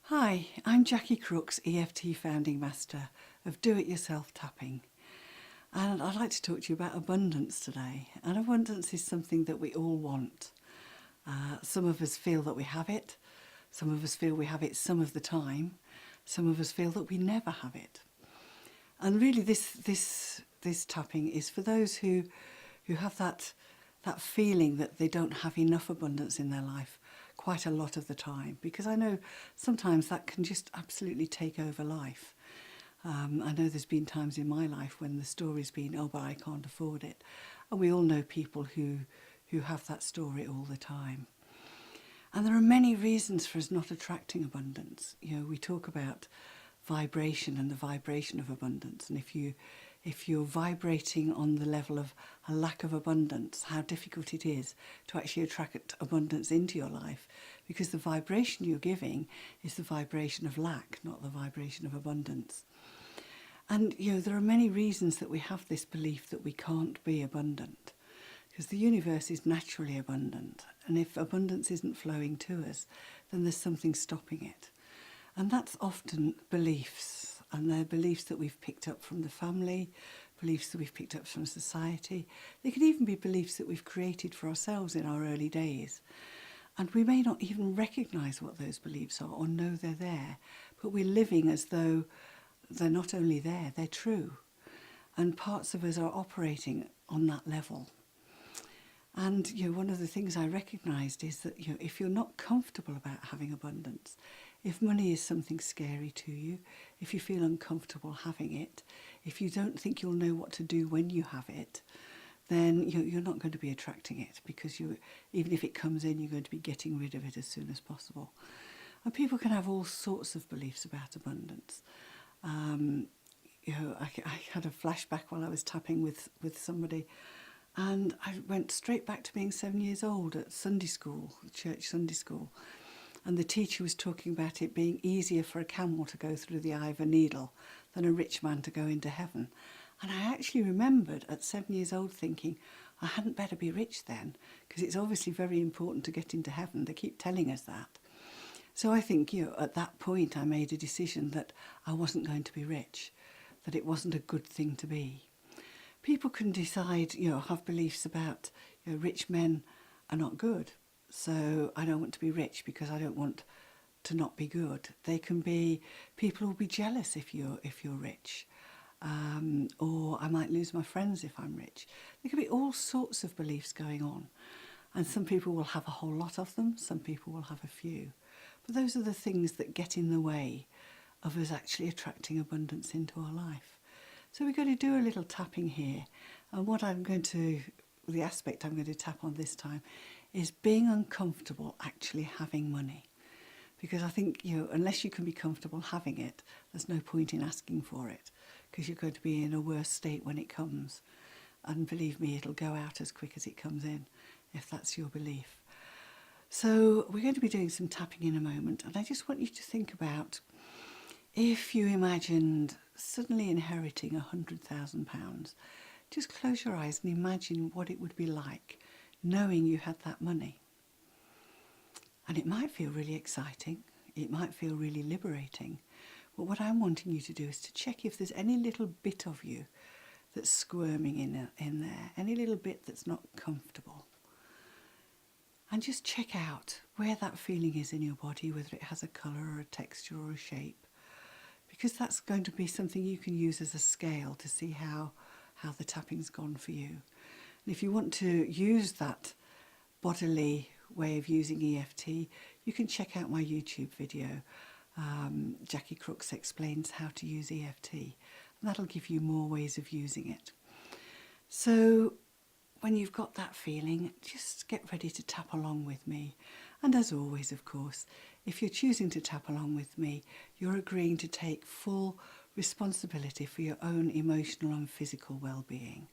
Hi, I'm Jacqui Crooks, EFT founding master of do-it-yourself tapping. And I'd like to talk to you about abundance today. And abundance is something that we all want. Some of us feel that we have it. Some of us feel we have it some of the time. Some of us feel that we never have it. And really this tapping is for those who have that feeling that they don't have enough abundance in their life quite a lot of the time, because I know sometimes that can just absolutely take over life. I know there's been times in my life when the story's been, oh, but I can't afford it. And we all know people who have that story all the time. And there are many reasons for us not attracting abundance. You know, we talk about vibration and the vibration of abundance. And if you're vibrating on the level of a lack of abundance, how difficult it is to actually attract abundance into your life, because the vibration you're giving is the vibration of lack, not the vibration of abundance. And you know, there are many reasons that we have this belief that we can't be abundant, because the universe is naturally abundant, and if abundance isn't flowing to us, then there's something stopping it. And that's often beliefs, and they're beliefs that we've picked up from the family, beliefs that we've picked up from society. They could even be beliefs that we've created for ourselves in our early days. And we may not even recognise what those beliefs are or know they're there, but we're living as though they're not only there, they're true. And parts of us are operating on that level. And you know, one of the things I recognised is that if you're not comfortable about having abundance, if money is something scary to you, if you feel uncomfortable having it, if you don't think you'll know what to do when you have it, then you're not going to be attracting it, because even if it comes in, you're going to be getting rid of it as soon as possible. And people can have all sorts of beliefs about abundance. I had a flashback while I was tapping with somebody, and I went straight back to being 7 years old at Sunday school, church Sunday school. And the teacher was talking about it being easier for a camel to go through the eye of a needle than a rich man to go into heaven. And I actually remembered at 7 years old thinking, I hadn't better be rich then, because it's obviously very important to get into heaven. They keep telling us that. So I think, at that point I made a decision that I wasn't going to be rich, that it wasn't a good thing to be. People can decide, have beliefs about, rich men are not good, so I don't want to be rich because I don't want to not be good. They can be, people will be jealous if you're rich, or I might lose my friends if I'm rich. There can be all sorts of beliefs going on, and some people will have a whole lot of them, some people will have a few. But those are the things that get in the way of us actually attracting abundance into our life. So we're going to do a little tapping here, and the aspect I'm going to tap on this time is being uncomfortable actually having money. Because I think, unless you can be comfortable having it, there's no point in asking for it, because you're going to be in a worse state when it comes. And believe me, it'll go out as quick as it comes in, if that's your belief. So we're going to be doing some tapping in a moment, and I just want you to think about, if you imagined suddenly inheriting £100,000, just close your eyes and imagine what it would be like knowing you had that money. And it might feel really exciting, it might feel really liberating, but what I'm wanting you to do is to check if there's any little bit of you that's squirming in there, any little bit that's not comfortable. And just check out where that feeling is in your body, whether it has a colour or a texture or a shape, because that's going to be something you can use as a scale to see how the tapping's gone for you. And if you want to use that bodily way of using EFT, you can check out my YouTube video. Jacqui Crooks explains how to use EFT, and that'll give you more ways of using it. So when you've got that feeling, just get ready to tap along with me. And as always, of course, if you're choosing to tap along with me, you're agreeing to take full responsibility for your own emotional and physical well-being.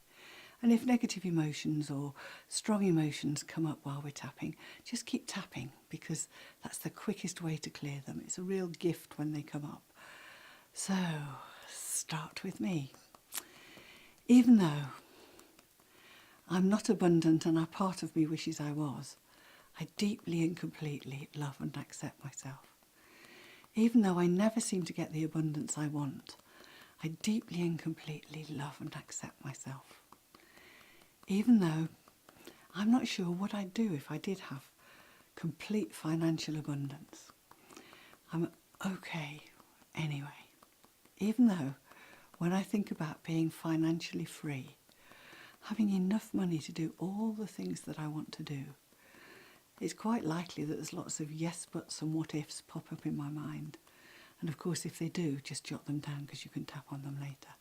And if negative emotions or strong emotions come up while we're tapping, just keep tapping, because that's the quickest way to clear them. It's a real gift when they come up. So start with me. Even though I'm not abundant and a part of me wishes I was, I deeply and completely love and accept myself. Even though I never seem to get the abundance I want, I deeply and completely love and accept myself. Even though I'm not sure what I'd do if I did have complete financial abundance, I'm okay anyway. Even though when I think about being financially free, having enough money to do all the things that I want to do, it's quite likely that there's lots of yes buts and what ifs pop up in my mind. And of course, if they do, just jot them down because you can tap on them later.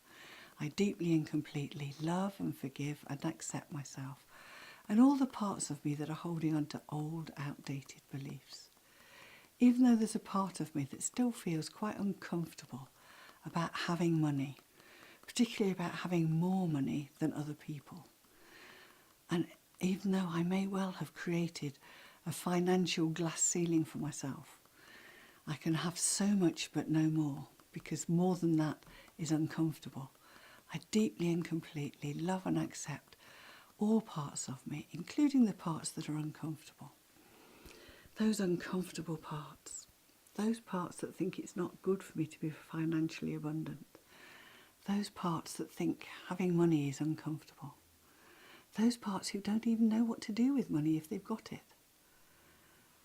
I deeply and completely love and forgive and accept myself and all the parts of me that are holding on to old, outdated beliefs. Even though there's a part of me that still feels quite uncomfortable about having money, particularly about having more money than other people. And even though I may well have created a financial glass ceiling for myself, I can have so much but no more, because more than that is uncomfortable. I deeply and completely love and accept all parts of me, including the parts that are uncomfortable. Those uncomfortable parts, those parts that think it's not good for me to be financially abundant, those parts that think having money is uncomfortable, those parts who don't even know what to do with money if they've got it,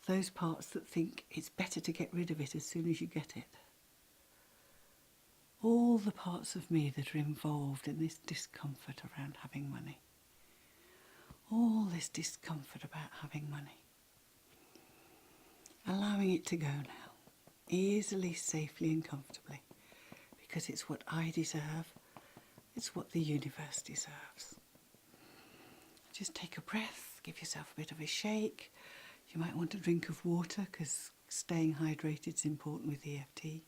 those parts that think it's better to get rid of it as soon as you get it. All the parts of me that are involved in this discomfort around having money. All this discomfort about having money. Allowing it to go now, easily, safely and comfortably, because it's what I deserve, it's what the universe deserves. Just take a breath, give yourself a bit of a shake. You might want a drink of water because staying hydrated is important with EFT.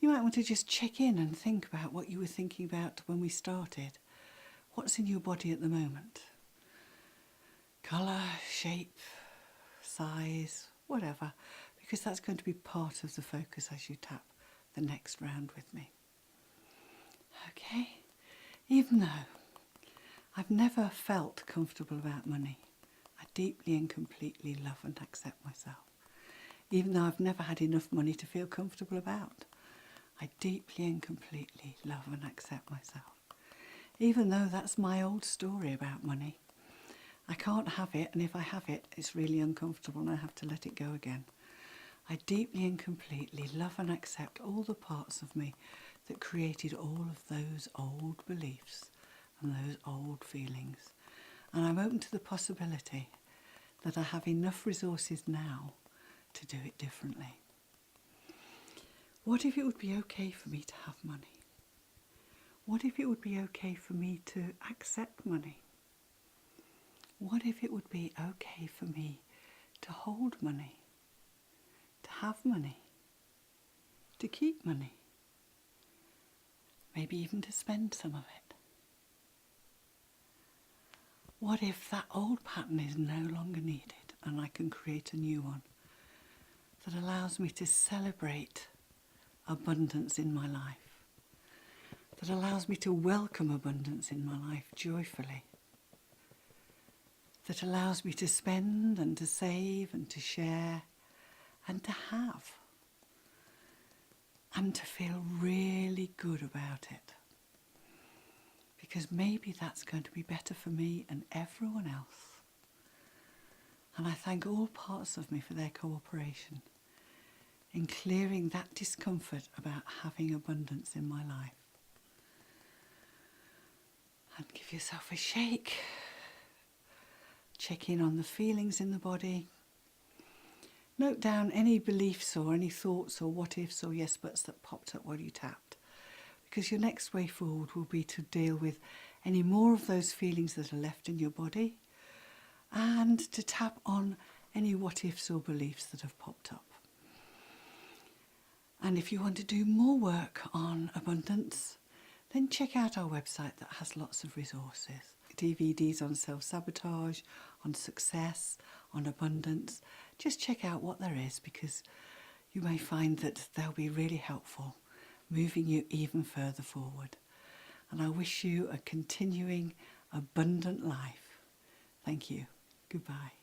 You might want to just check in and think about what you were thinking about when we started. What's in your body at the moment? Colour, shape, size, whatever, because that's going to be part of the focus as you tap the next round with me. Okay? Even though I've never felt comfortable about money, I deeply and completely love and accept myself. Even though I've never had enough money to feel comfortable about, I deeply and completely love and accept myself. Even though that's my old story about money. I can't have it, and if I have it, it's really uncomfortable and I have to let it go again. I deeply and completely love and accept all the parts of me that created all of those old beliefs and those old feelings. And I'm open to the possibility that I have enough resources now to do it differently. What if it would be okay for me to have money? What if it would be okay for me to accept money? What if it would be okay for me to hold money, to have money, to keep money, maybe even to spend some of it? What if that old pattern is no longer needed and I can create a new one that allows me to celebrate abundance in my life, that allows me to welcome abundance in my life joyfully, that allows me to spend and to save and to share and to have and to feel really good about it? Because maybe that's going to be better for me and everyone else. And I thank all parts of me for their cooperation in clearing that discomfort about having abundance in my life. And give yourself a shake. Check in on the feelings in the body. Note down any beliefs or any thoughts or what ifs or yes buts that popped up while you tapped. Because your next way forward will be to deal with any more of those feelings that are left in your body and to tap on any what ifs or beliefs that have popped up. And if you want to do more work on abundance, then check out our website that has lots of resources. DVDs on self-sabotage, on success, on abundance. Just check out what there is, because you may find that they'll be really helpful, moving you even further forward. And I wish you a continuing abundant life. Thank you. Goodbye.